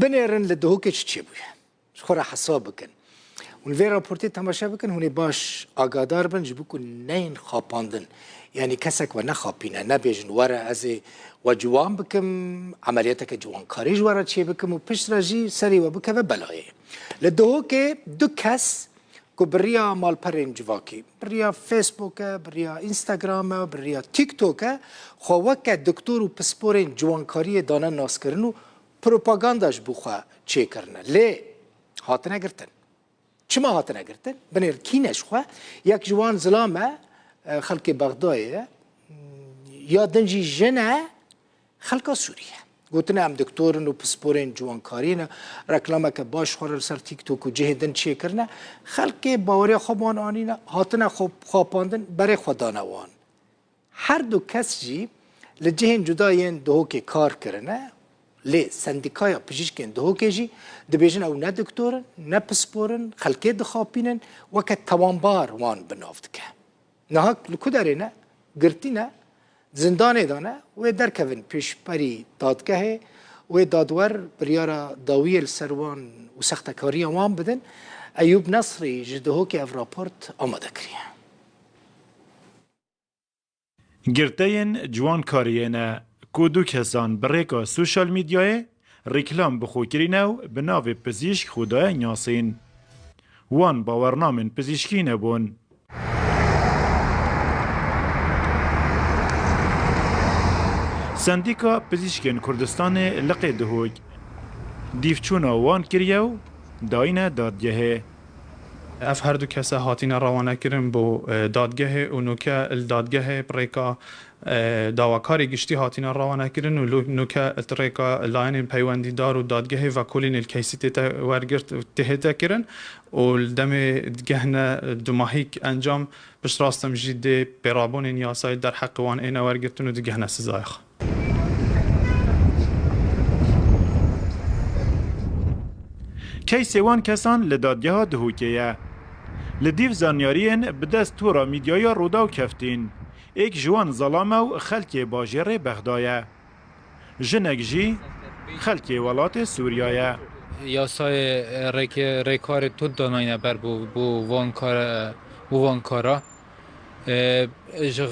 بنێرن لە دهۆکێک چێ بووە خۆرا حساب بکەن وێ راپۆرتێ تەماشا بکەن هونێ باش ئاگادار بن ji بکو نین خاپاندن یعنی کەسێک وە نەخاپینە نەبێژن وەرە ئەزێ وە جوان بکەم عملیاتێکە جوانکاریش وەرە چێ بکەم و پشترە ژی سەری وە بکەوە بەلایە لە دهۆکێ دو کەس ku biriya malperên civakî, biriya Facebook'e, biriya Instagram'e, biriya TikTok'e, xwe weke doktor û pisporên ciwankariyê dane naskirin û propaganda ji bo xwe çêkirine. Lê hatine girtin. Çima hatine girtin? Binêr kîne ji xwe, yek ji wan zilam e xelkê Bexdayê ya din jî jin e xelka Sûriye. گوتنه هم دکتورن و پسپورین جوانکارین رکلامه که باش خوره سر تیک توک و جهدن چیه کرنه خلقی باوری خوابان آنینه هاتنه خواباندن برای خودانوان هر دو کس جی لجهن جدایین دهو که کار کرنه لی سندیکایا پشیشکن دهو که جی دبیجن او نه دکتورن نه پسپورن خلقی دخوابینن وکه توانبار وان بنافت که نهاک لکو دارینه گرتینه زندانê dane wê derkevin pêşberî dadgehê wê dadwer biryara dawiyê li ser wan û sextekariya wan bidin Eyûb Nesrî ji dihokê ev raport amade kiriye. Girteyên ciwankariyê ne ku du kesan bi rêka sosyal medyayê rîklam bixwekirîne û bi navê pizîşk xwedaya nyasîn. Wan bawernamên pizîşkî nebûn. سندیکا پزیشکین کردستان لقی دهوگ دیفچونا وان کریه و داینه دادگهه اف هر دو کسا هاتین روانه کرن بو دادگه و نوکه الدادگه بریکا داواکاری گشتی هاتین روانه کرن و نوکه اتریکا لاین پیوندی دار و دادگه و کلین الکیسی تیتا ورگرت تهیتا کرن و الدم گهنه دماهیک انجام بش راستم جیده برابون نیاسای در حق وان این ورگرتن و گهنه سزایخ کیس وان کسان لدادگه ها دهوکیه لدیو زانیارین بدست تورا میدیایا رودا و کفتین ایک جوان ظلامه و خلک باجر بغدایه جنگ جی خلک ولات سوریایه یاسای ریکار تو داناینه بر بو وانکارا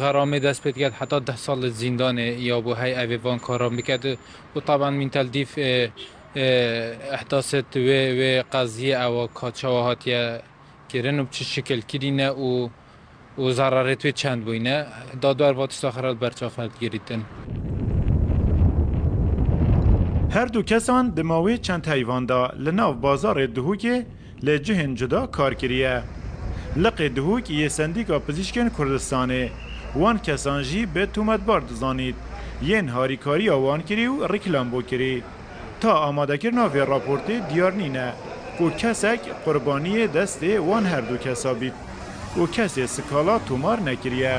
غرامه دست پید کرد حتی 10 سال زندان یا بو های اوی وانکارا میکرد و طبعا من تلدیف احداثت و قضیه او کاچاو هاتیه کرن و چه شکل کرینه و ضررت و چند بوینه دادوار واتش آخرات برچافت گریدن هر دو کسان دماوی چند حیوان دا لناو بازار دهوک لجهن جدا کار کریه لق دهوک یه سندیکا پزیشکن کردستانه وان کسان جی به تومت بار دزانید ین هاریکاری آوان کری و رکلام بو کری تا آماده کرنا و راپورتی دیار نینه و کسک قربانی دست وان هر دو کسا بید و کسی سکالا تومار نکریه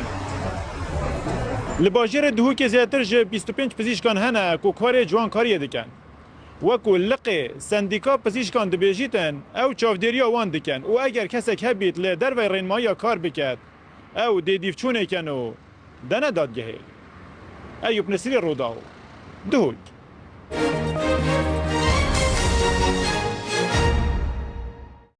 لباجر دهوک زیادتر جه 25 پزیشکان هنه که کار جوانکاریه دکن وکو لقی سندیکا پزیشکان دبیجیتن او چافدیریا وان دکن و اگر کسک هبید لدر و رینمایی کار بکد او دیدیفچونه کنو دنه دادگهه ایوب نصری روداو دهوک